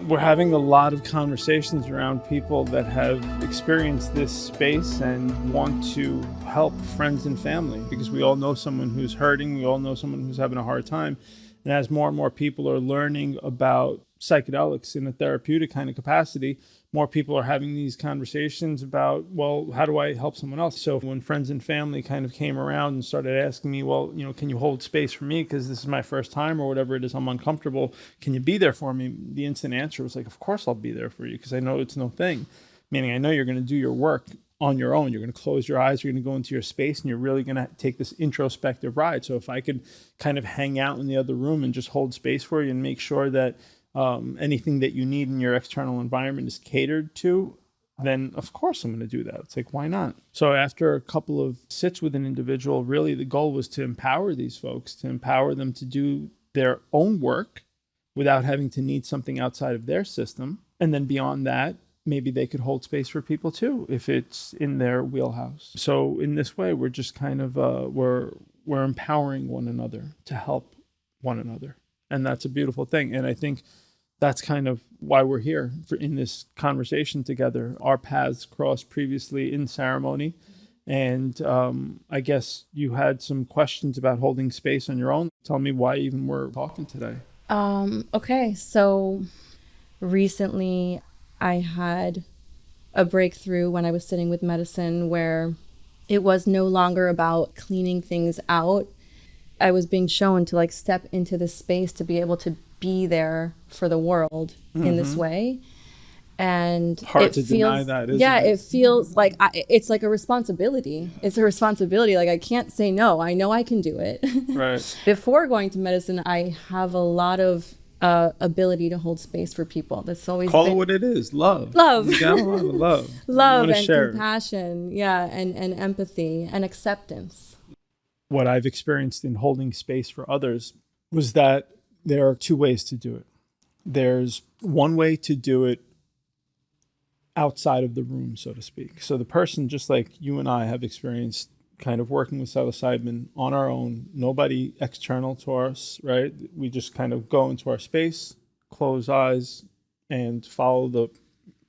We're having a lot of conversations around people that have experienced this space and want to help friends and family, because we all know someone who's hurting. We all know someone who's having a hard time. And as more and more people are learning about psychedelics in a therapeutic kind of capacity, more people are having these conversations about, well, how do I help someone else? So when friends and family kind of came around and started asking me, well, can you hold space for me? Because this is my first time or whatever it is, I'm uncomfortable. Can you be there for me? The instant answer was like, of course I'll be there for you, because I know it's no thing. Meaning I know you're going to do your work on your own. You're going to close your eyes, you're going to go into your space, and you're really going to take this introspective ride. So if I could kind of hang out in the other room and just hold space for you and make sure that anything that you need in your external environment is catered to, then of course I'm going to do that. It's like, why not? So after a couple of sits with an individual, really the goal was to empower these folks, to empower them to do their own work without having to need something outside of their system. And then beyond that, maybe they could hold space for people too, if it's in their wheelhouse. So in this way, we're just kind of, we're empowering one another to help one another. And that's a beautiful thing. And I think that's kind of why we're here in this conversation together. Our paths crossed previously in ceremony. And I guess you had some questions about holding space on your own. Tell me why even we're talking today. Okay, so recently I had a breakthrough when I was sitting with medicine where it was no longer about cleaning things out. I was being shown to like step into this space to be able to be there for the world in this way. And hard to deny that, isn't it? It feels like it's like a responsibility. It's a responsibility. Like I can't say no. I know I can do it. Right. Before going to medicine, I have a lot of ability to hold space for people. That's always Call it what it is. Love. Love. You got a lot of love. Love and share. compassion. Yeah, and empathy and acceptance. What I've experienced in holding space for others was that there are two ways to do it. There's one way to do it outside of the room, so to speak. So the person, just like you and I have experienced kind of working with psilocybin on our own, nobody external to us, right? We just kind of go into our space, close eyes, and follow the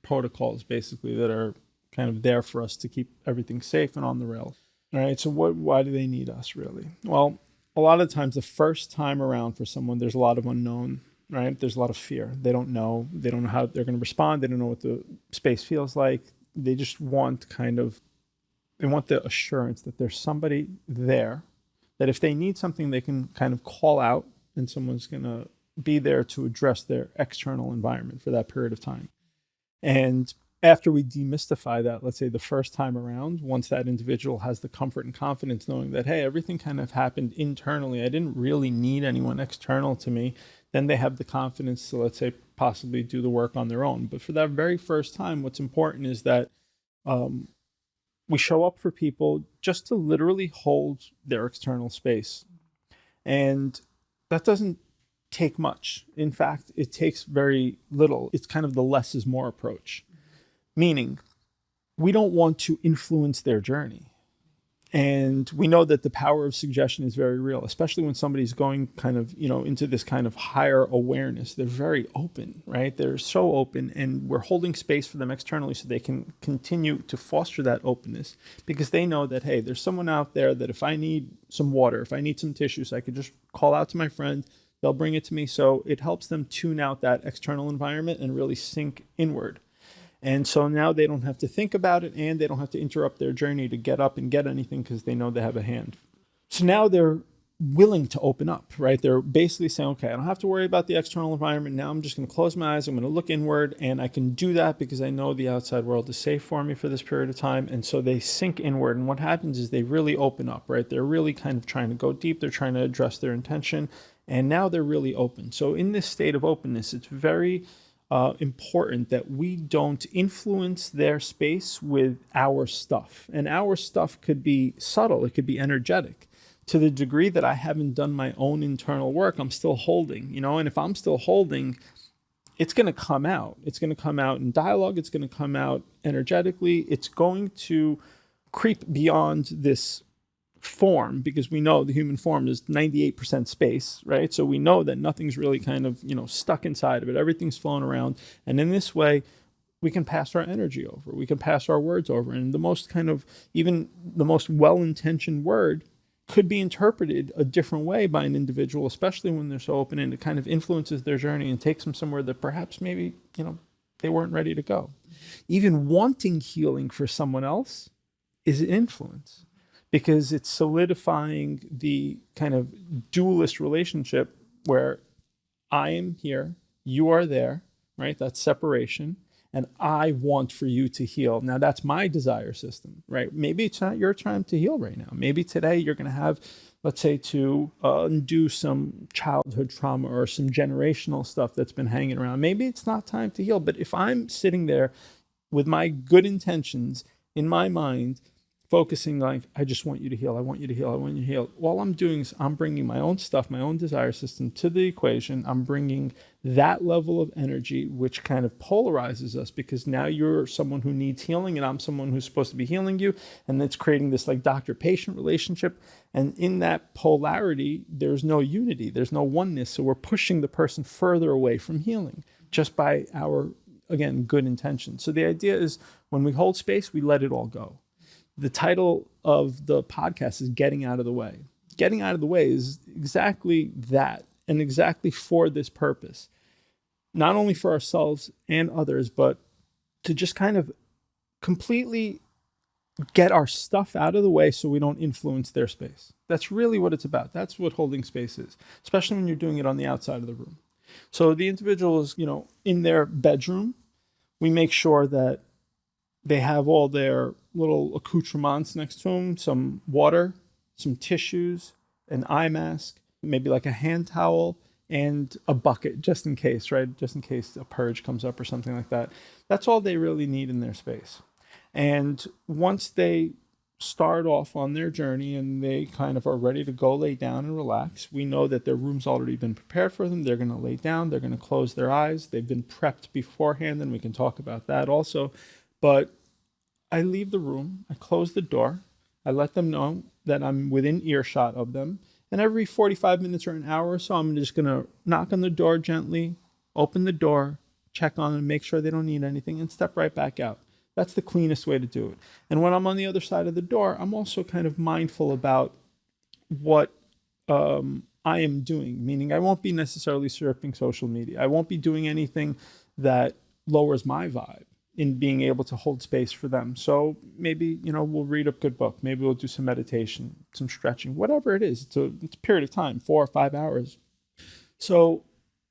protocols basically that are kind of there for us to keep everything safe and on the rails. All right, so why do they need us really? Well, a lot of times the first time around for someone, there's a lot of unknown, right? There's a lot of fear. They don't know how they're going to respond. They don't know what the space feels like. They just want they want the assurance that there's somebody there, that if they need something, they can kind of call out and someone's going to be there to address their external environment for that period of time. And after we demystify that, let's say the first time around, once that individual has the comfort and confidence knowing that, hey, everything kind of happened internally, I didn't really need anyone external to me, then they have the confidence to, let's say, possibly do the work on their own. But for that very first time, what's important is that we show up for people just to literally hold their external space. And that doesn't take much. In fact, it takes very little. It's kind of the less is more approach. Meaning, we don't want to influence their journey. And we know that the power of suggestion is very real, especially when somebody's going kind of, into this kind of higher awareness. They're very open, right? They're so open, and we're holding space for them externally so they can continue to foster that openness, because they know that, hey, there's someone out there that if I need some water, if I need some tissues, I could just call out to my friend, they'll bring it to me. So it helps them tune out that external environment and really sink inward. And so now they don't have to think about it, and they don't have to interrupt their journey to get up and get anything because they know they have a hand. So now they're willing to open up, right? They're basically saying, okay, I don't have to worry about the external environment. Now I'm just going to close my eyes. I'm going to look inward, and I can do that because I know the outside world is safe for me for this period of time. And so they sink inward. And what happens is they really open up, right? They're really kind of trying to go deep. They're trying to address their intention. And now they're really open. So in this state of openness, it's very important that we don't influence their space with our stuff. And our stuff could be subtle. It could be energetic. To the degree that I haven't done my own internal work, I'm still holding, and if I'm still holding, it's going to come out. It's going to come out in dialogue. It's going to come out energetically. It's going to creep beyond this form, because we know the human form is 98% space, right? So we know that nothing's really kind of, stuck inside of it. Everything's flowing around. And in this way, we can pass our energy over. We can pass our words over. And even the most well-intentioned word could be interpreted a different way by an individual, especially when they're so open, and it kind of influences their journey and takes them somewhere that perhaps maybe, they weren't ready to go. Even wanting healing for someone else is an influence, because it's solidifying the kind of dualist relationship where I am here, you are there, right? That's separation. And I want for you to heal. Now, that's my desire system, right? Maybe it's not your time to heal right now. Maybe today you're going to have, let's say, to undo some childhood trauma or some generational stuff that's been hanging around. Maybe it's not time to heal. But if I'm sitting there with my good intentions in my mind, focusing like, I just want you to heal, I want you to heal, I want you to heal. All I'm doing is I'm bringing my own stuff, my own desire system to the equation. I'm bringing that level of energy, which kind of polarizes us, because now you're someone who needs healing and I'm someone who's supposed to be healing you. And it's creating this like doctor-patient relationship. And in that polarity, there's no unity, there's no oneness. So we're pushing the person further away from healing just by our, again, good intention. So the idea is when we hold space, we let it all go. The title of the podcast is Getting Out of the Way. Getting out of the way is exactly that, and exactly for this purpose. Not only for ourselves and others, but to just kind of completely get our stuff out of the way so we don't influence their space. That's really what it's about. That's what holding space is, especially when you're doing it on the outside of the room. So the individual is, in their bedroom. We make sure that they have all their little accoutrements next to them, some water, some tissues, an eye mask, maybe like a hand towel, and a bucket, just in case, right? Just in case a purge comes up or something like that. That's all they really need in their space. And once they start off on their journey and they kind of are ready to go lay down and relax, we know that their room's already been prepared for them. They're going to lay down. They're going to close their eyes. They've been prepped beforehand, and we can talk about that also. But I leave the room, I close the door, I let them know that I'm within earshot of them. And every 45 minutes or an hour or so, I'm just going to knock on the door gently, open the door, check on them, make sure they don't need anything, and step right back out. That's the cleanest way to do it. And when I'm on the other side of the door, I'm also kind of mindful about what I am doing, meaning I won't be necessarily surfing social media. I won't be doing anything that lowers my vibe in being able to hold space for them. So maybe, we'll read a good book. Maybe we'll do some meditation, some stretching, whatever it is. It's a period of time, 4 or 5 hours. So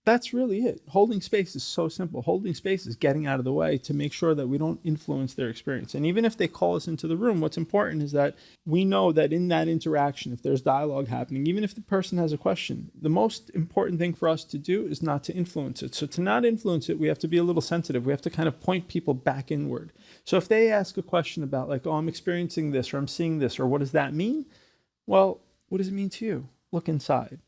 that's really it. Holding space is so simple. Holding space is getting out of the way to make sure that we don't influence their experience. And even if they call us into the room, what's important is that we know that in that interaction, if there's dialogue happening, even if the person has a question, the most important thing for us to do is not to influence it. So to not influence it, we have to be a little sensitive. We have to kind of point people back inward. So if they ask a question about like, oh, I'm experiencing this, or I'm seeing this, or what does that mean? Well, what does it mean to you? Look inside.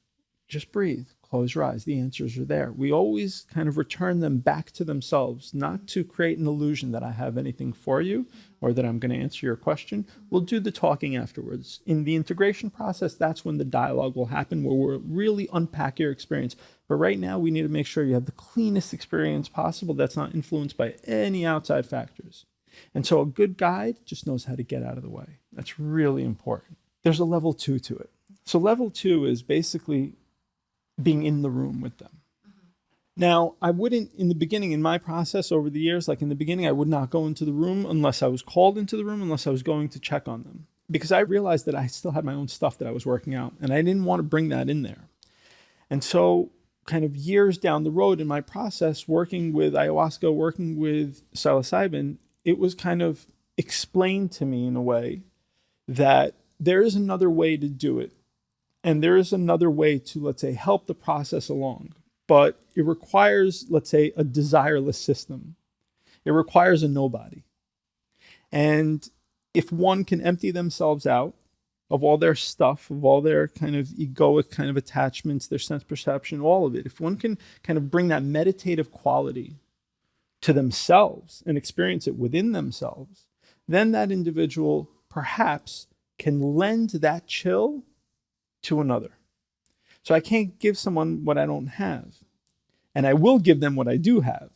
Just breathe. Close your eyes. The answers are there. We always kind of return them back to themselves, not to create an illusion that I have anything for you or that I'm going to answer your question. We'll do the talking afterwards. In the integration process, that's when the dialogue will happen, where we'll really unpack your experience. But right now, we need to make sure you have the cleanest experience possible that's not influenced by any outside factors. And so a good guide just knows how to get out of the way. That's really important. There's a level 2 to it. So level 2 is basically being in the room with them. Now, I wouldn't, in the beginning, in my process over the years, like in the beginning, I would not go into the room unless I was called into the room, unless I was going to check on them. Because I realized that I still had my own stuff that I was working out, and I didn't want to bring that in there. And so kind of years down the road in my process, working with ayahuasca, working with psilocybin, it was kind of explained to me in a way that there is another way to do it. And there is another way to, let's say, help the process along. But it requires, let's say, a desireless system. It requires a nobody. And if one can empty themselves out of all their stuff, of all their kind of egoic kind of attachments, their sense perception, all of it, if one can kind of bring that meditative quality to themselves and experience it within themselves, then that individual perhaps can lend that chill to another. So I can't give someone what I don't have, and I will give them what I do have.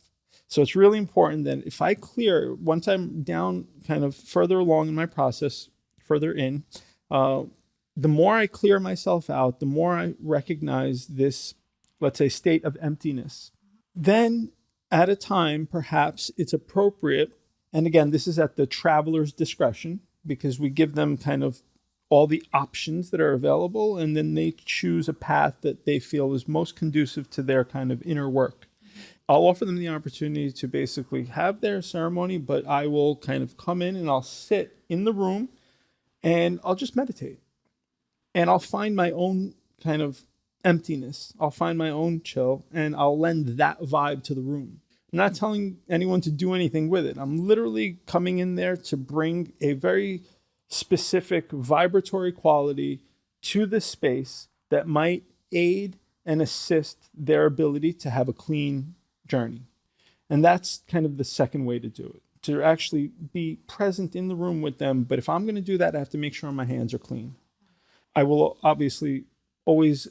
So it's really important that if I clear, once I'm down kind of further along in my process, further in, the more I clear myself out, the more I recognize this, let's say, state of emptiness. Then at a time, perhaps it's appropriate, and again, this is at the traveler's discretion, because we give them kind of all the options that are available, and then they choose a path that they feel is most conducive to their kind of inner work. I'll offer them the opportunity to basically have their ceremony, but I will kind of come in and I'll sit in the room and I'll just meditate. And I'll find my own kind of emptiness. I'll find my own chill, and I'll lend that vibe to the room. I'm not telling anyone to do anything with it. I'm literally coming in there to bring a very specific vibratory quality to the space that might aid and assist their ability to have a clean journey. And that's kind of the second way to do it, to actually be present in the room with them. But if I'm going to do that, I have to make sure my hands are clean. I will obviously always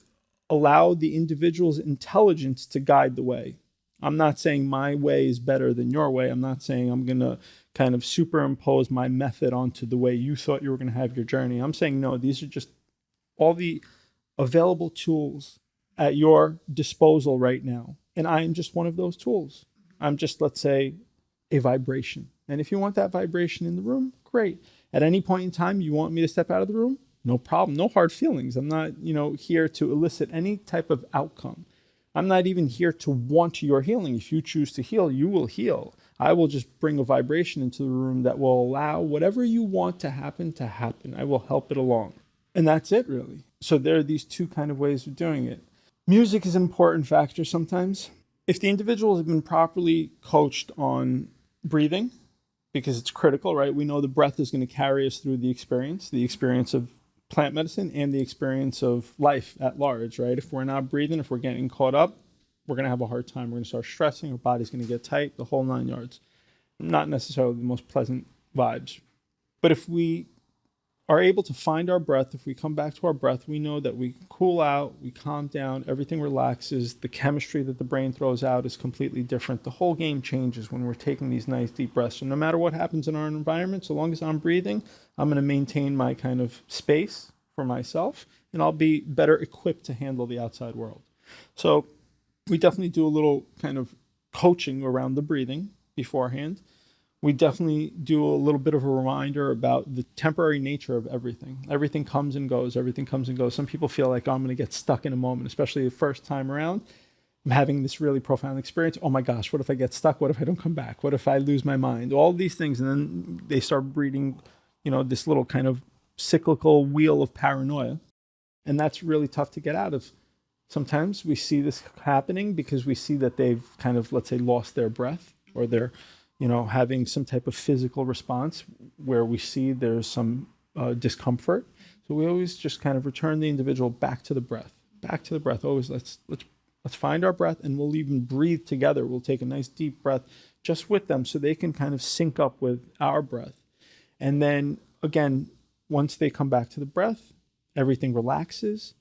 allow the individual's intelligence to guide the way. I'm not saying my way is better than your way. I'm not saying I'm going to kind of superimpose my method onto the way you thought you were going to have your journey. I'm saying, no, these are just all the available tools at your disposal right now. And I am just one of those tools. I'm just, let's say, a vibration. And if you want that vibration in the room, great. At any point in time, you want me to step out of the room? No problem. No hard feelings. I'm not, here to elicit any type of outcome. I'm not even here to want your healing. If you choose to heal, you will heal. I will just bring a vibration into the room that will allow whatever you want to happen. I will help it along. And that's it, really. So there are these two kind of ways of doing it. Music is an important factor sometimes. If the individual has been properly coached on breathing, because it's critical, right? We know the breath is going to carry us through the experience of plant medicine and the experience of life at large, right? If we're not breathing, if we're getting caught up, we're going to have a hard time. We're going to start stressing. Our body's going to get tight, the whole 9 yards. Not necessarily the most pleasant vibes. But if we are able to find our breath, if we come back to our breath, we know that we cool out, we calm down, everything relaxes. The chemistry that the brain throws out is completely different. The whole game changes when we're taking these nice deep breaths. So no matter what happens in our environment, so long as I'm breathing, I'm going to maintain my kind of space for myself, and I'll be better equipped to handle the outside world. So we definitely do a little kind of coaching around the breathing beforehand. We definitely do a little bit of a reminder about the temporary nature of everything. Everything comes and goes. Some people feel like, oh, I'm going to get stuck in a moment, especially the first time around. I'm having this really profound experience. Oh my gosh, what if I get stuck? What if I don't come back? What if I lose my mind? All these things. And then they start breeding, this little kind of cyclical wheel of paranoia. And that's really tough to get out of. Sometimes we see this happening because we see that they've kind of, let's say, lost their breath, or they're having some type of physical response where we see there's some discomfort. So we always just kind of return the individual back to the breath. Always let's find our breath, and we'll even breathe together. We'll take a nice deep breath just with them so they can kind of sync up with our breath. And then again, once they come back to the breath, everything relaxes.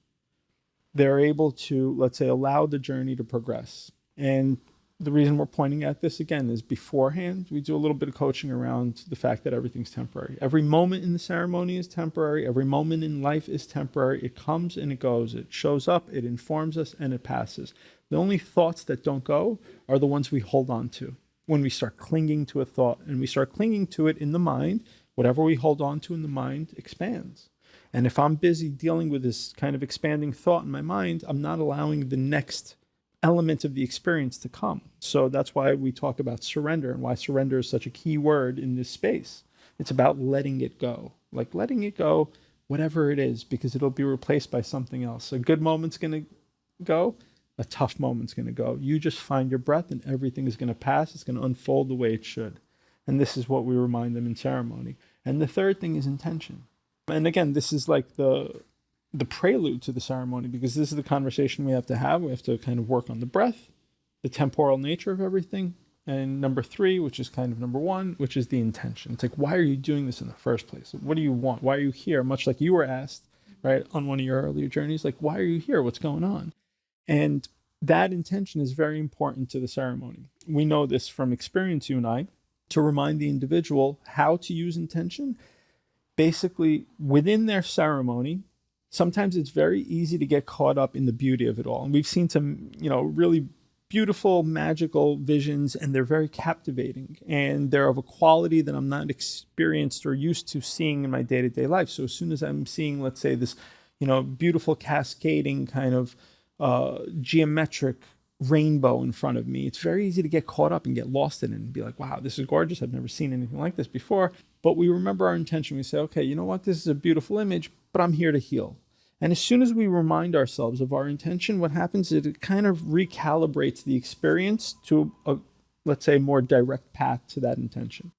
They're able to, let's say, allow the journey to progress. And the reason we're pointing at this again is beforehand, we do a little bit of coaching around the fact that everything's temporary. Every moment in the ceremony is temporary. Every moment in life is temporary. It comes and it goes. It shows up, it informs us, and it passes. The only thoughts that don't go are the ones we hold on to. When we start clinging to a thought and we start clinging to it in the mind, whatever we hold on to in the mind expands. And if I'm busy dealing with this kind of expanding thought in my mind, I'm not allowing the next element of the experience to come. So that's why we talk about surrender, and why surrender is such a key word in this space. It's about letting it go, like letting it go, whatever it is, because it'll be replaced by something else. A good moment's going to go, a tough moment's going to go. You just find your breath and everything is going to pass. It's going to unfold the way it should. And this is what we remind them in ceremony. And the third thing is intention. And again, this is like the prelude to the ceremony, because this is the conversation we have to have. We have to kind of work on the breath, the temporal nature of everything, And number three, which is kind of number one, which is the intention. It's like, why are you doing this in the first place? What do you want? Why are you here? Much like you were asked, right, on one of your earlier journeys, like, why are you here? What's going on? And that intention is very important to the ceremony. We know this from experience, you and I, to remind the individual how to use intention. Basically, within their ceremony, sometimes it's very easy to get caught up in the beauty of it all. And we've seen some, really beautiful, magical visions, and they're very captivating. And they're of a quality that I'm not experienced or used to seeing in my day-to-day life. So as soon as I'm seeing, let's say, this, beautiful cascading kind of geometric rainbow in front of me, it's very easy to get caught up and get lost in it and be like, wow, this is gorgeous. I've never seen anything like this before. But we remember our intention. We say, okay, you know what? This is a beautiful image, but I'm here to heal. And as soon as we remind ourselves of our intention, what happens is it kind of recalibrates the experience to a, let's say, more direct path to that intention.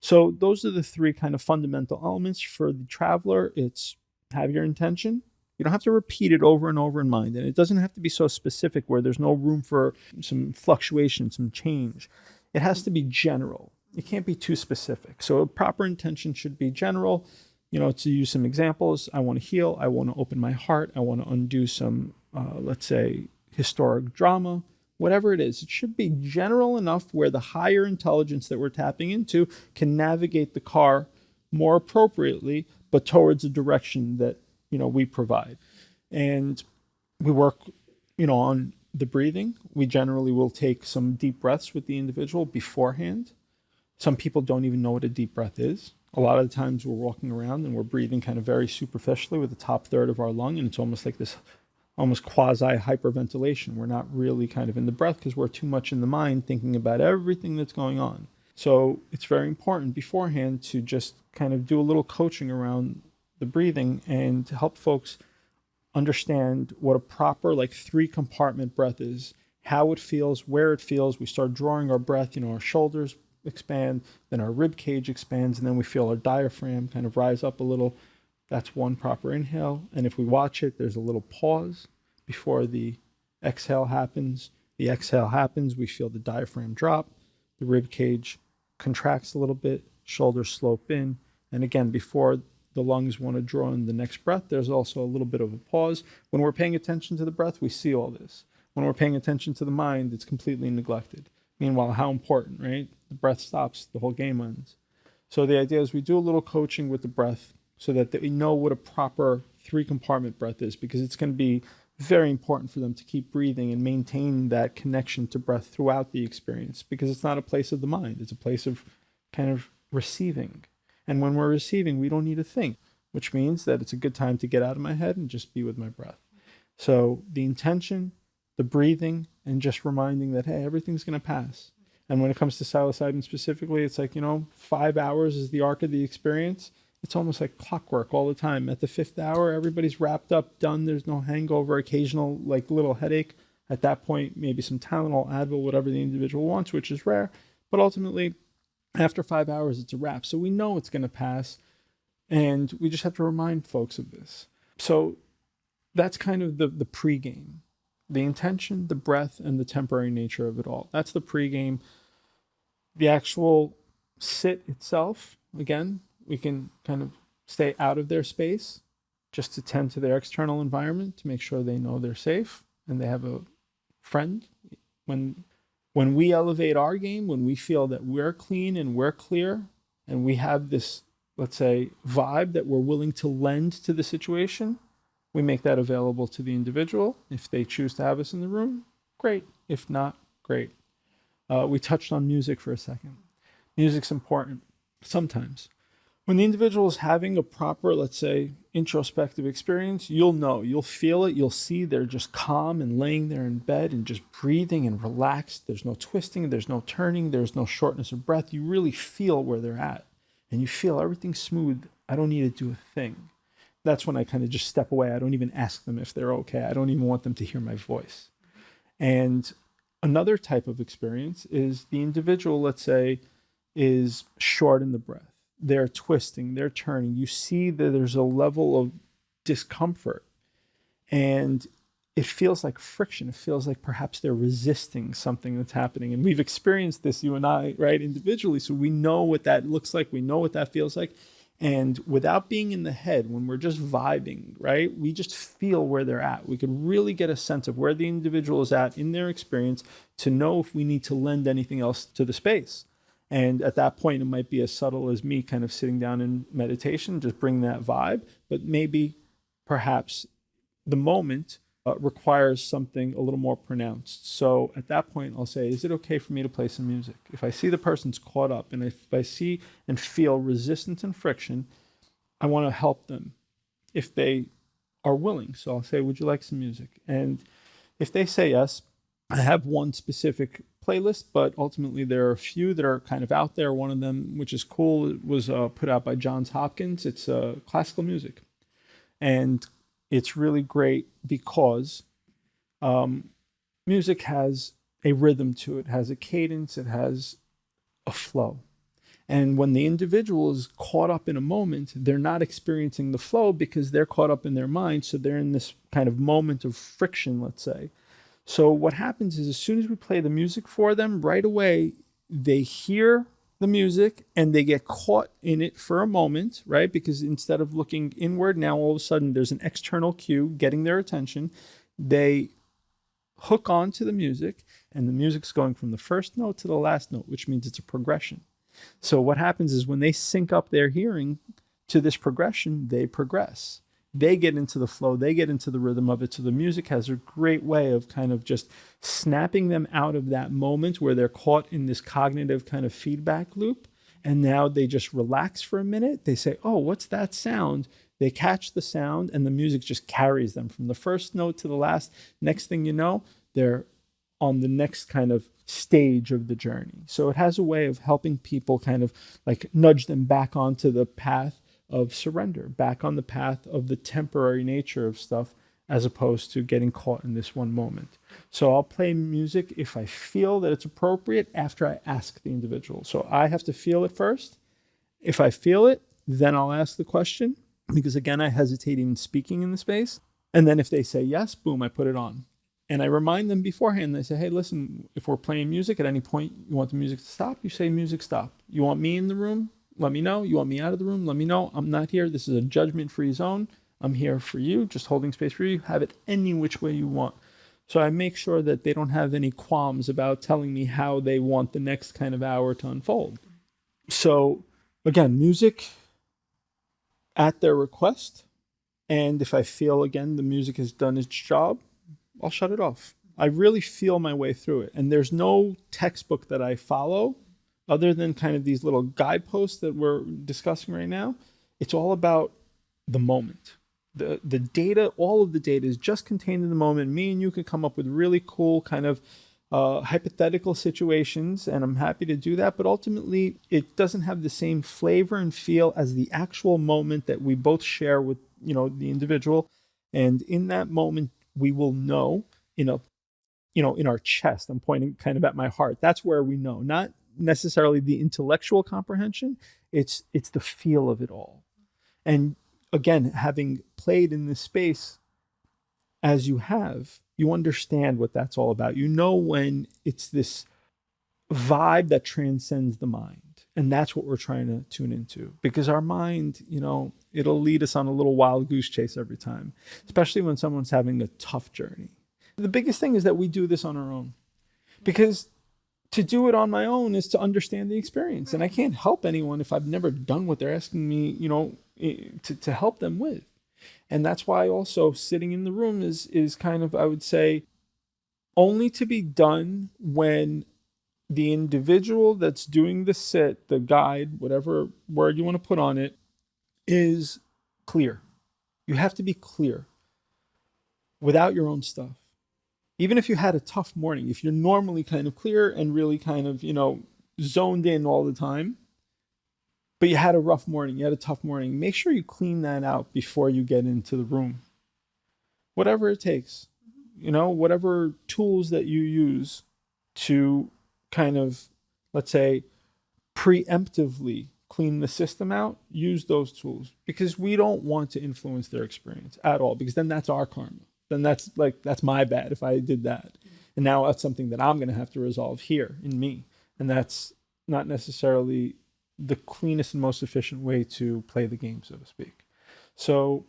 So those are the three kind of fundamental elements for the traveler. It's have your intention. You don't have to repeat it over and over in mind. And it doesn't have to be so specific where there's no room for some fluctuation, some change. It has to be general. It can't be too specific. So a proper intention should be general. To use some examples, I want to heal. I want to open my heart. I want to undo some, let's say, historic drama. Whatever it is, it should be general enough where the higher intelligence that we're tapping into can navigate the car more appropriately, but towards a direction that we provide. And we work on the breathing. We generally will take some deep breaths with the individual beforehand. Some people don't even know what a deep breath is. A lot of the times we're walking around and we're breathing kind of very superficially with the top third of our lung, and it's almost like this almost quasi hyperventilation. We're not really kind of in the breath because we're too much in the mind thinking about everything that's going on. So it's very important beforehand to just kind of do a little coaching around the breathing and to help folks understand what a proper 3-compartment breath is, how it feels, where it feels. We start drawing our breath, our shoulders expand, then our rib cage expands, and then we feel our diaphragm kind of rise up a little. That's one proper inhale. And if we watch it, there's a little pause before the exhale happens. The exhale happens, we feel the diaphragm drop, the rib cage contracts a little bit, shoulders slope in. And again, before the lungs want to draw in the next breath, there's also a little bit of a pause. When we're paying attention to the breath, we see all this. When we're paying attention to the mind, it's completely neglected. Meanwhile, how important, right? The breath stops, the whole game ends. So the idea is we do a little coaching with the breath so that they know what a proper 3-compartment breath is, because it's going to be very important for them to keep breathing and maintain that connection to breath throughout the experience, because it's not a place of the mind. It's a place of kind of receiving. And when we're receiving, we don't need to think, which means that it's a good time to get out of my head and just be with my breath. So the intention, the breathing, and just reminding that, hey, everything's going to pass. And when it comes to psilocybin specifically, it's like, 5 hours is the arc of the experience. It's almost like clockwork all the time. At the 5th hour, everybody's wrapped up, done. There's no hangover, occasional little headache. At that point, maybe some Tylenol, Advil, whatever the individual wants, which is rare. But ultimately, after 5 hours, it's a wrap. So we know it's going to pass. And we just have to remind folks of this. So that's kind of the pregame. The intention, the breath, and the temporary nature of it all. That's the pregame. The actual sit itself, again, we can kind of stay out of their space just to tend to their external environment to make sure they know they're safe and they have a friend. When we elevate our game, when we feel that we're clean and we're clear and we have this, let's say, vibe that we're willing to lend to the situation, we make that available to the individual. If they choose to have us in the room, great. If not, great. We touched on music for a second. Music's important sometimes. When the individual is having a proper, let's say, introspective experience, you'll know, you'll feel it, you'll see they're just calm and laying there in bed and just breathing and relaxed. There's no twisting, there's no turning, there's no shortness of breath. You really feel where they're at and you feel everything smooth. I don't need to do a thing. That's when I kind of just step away. I don't even ask them if they're okay. I don't even want them to hear my voice. And another type of experience is the individual, let's say, is short in the breath. They're twisting, they're turning. You see that there's a level of discomfort. And it feels like friction. It feels like perhaps they're resisting something that's happening. And we've experienced this, you and I, right, individually. So we know what that looks like. We know what that feels like. And without being in the head, when we're just vibing, right, we just feel where they're at. We could really get a sense of where the individual is at in their experience to know if we need to lend anything else to the space. And at that point, it might be as subtle as me kind of sitting down in meditation, just bring that vibe, but maybe perhaps the moment requires something a little more pronounced. So at that point, I'll say, is it okay for me to play some music? If I see the person's caught up and if I see and feel resistance and friction, I want to help them if they are willing. So I'll say, would you like some music? And if they say yes, I have one specific playlist, but ultimately there are a few that are kind of out there. One of them, which is cool, it was put out by Johns Hopkins. It's classical music. And it's really great because music has a rhythm to it, has a cadence, it has a flow. And when the individual is caught up in a moment, they're not experiencing the flow because they're caught up in their mind. So they're in this kind of moment of friction, let's say. So what happens is as soon as we play the music for them, right away, they hear the music and they get caught in it for a moment, right? Because instead of looking inward, now all of a sudden there's an external cue getting their attention. They hook on to the music and the music's going from the first note to the last note, which means it's a progression. So what happens is when they sync up their hearing to this progression, they progress. They get into the flow, they get into the rhythm of it. So the music has a great way of kind of just snapping them out of that moment where they're caught in this cognitive kind of feedback loop. And now they just relax for a minute. They say, oh, what's that sound? They catch the sound and the music just carries them from the first note to the last. Next thing you know, they're on the next kind of stage of the journey. So it has a way of helping people kind of like nudge them back onto the path of surrender, back on the path of the temporary nature of stuff, as opposed to getting caught in this one moment. So I'll play music if I feel that it's appropriate after I ask the individual. So I have to feel it first. If I feel it, then I'll ask the question, because again, I hesitate even speaking in the space. And then if they say yes, boom, I put it on. And I remind them beforehand. They say, hey, listen, if we're playing music at any point, you want the music to stop, you say music stop. You want me in the room? Let me know. You want me out of the room? Let me know. I'm not here. This is a judgment-free zone. I'm here for you, just holding space for you. Have it any which way you want. So I make sure that they don't have any qualms about telling me how they want the next kind of hour to unfold. So again, music at their request. And if I feel, again, the music has done its job, I'll shut it off. I really feel my way through it. And there's no textbook that I follow other than kind of these little guideposts that we're discussing right now. It's all about the moment. The data, all of the data is just contained in the moment. Me and you can come up with really cool kind of hypothetical situations, and I'm happy to do that. But ultimately, it doesn't have the same flavor and feel as the actual moment that we both share with, the individual. And in that moment, we will know in our chest. I'm pointing kind of at my heart. That's where we know, not necessarily the intellectual comprehension. It's the feel of it all. And again, having played in this space as you have, you understand what that's all about. You know when it's this vibe that transcends the mind. And that's what we're trying to tune into, because our mind, it'll lead us on a little wild goose chase every time, especially when someone's having a tough journey. The biggest thing is that we do this on our own, because to do it on my own is to understand the experience. And I can't help anyone if I've never done what they're asking me, to help them with. And that's why also sitting in the room is kind of, I would say, only to be done when the individual that's doing the sit, the guide, whatever word you want to put on it, is clear. You have to be clear without your own stuff. Even if you had a tough morning, if you're normally kind of clear and really kind of, zoned in all the time, but you had a rough morning, you had a tough morning, make sure you clean that out before you get into the room. Whatever it takes, whatever tools that you use to kind of, let's say, preemptively clean the system out, use those tools, because we don't want to influence their experience at all, because then that's our karma. then that's my bad if I did that. And now that's something that I'm going to have to resolve here in me. And that's not necessarily the cleanest and most efficient way to play the game, so to speak. So,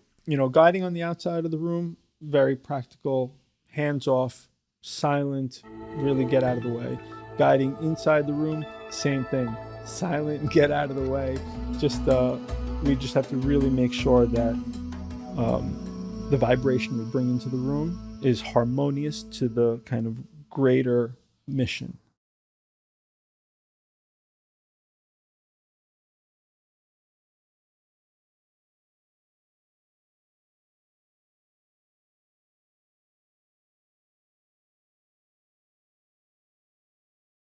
guiding on the outside of the room, very practical, hands off, silent, really get out of the way. Guiding inside the room, same thing, silent, get out of the way. We just have to really make sure that the vibration we bring into the room is harmonious to the kind of greater mission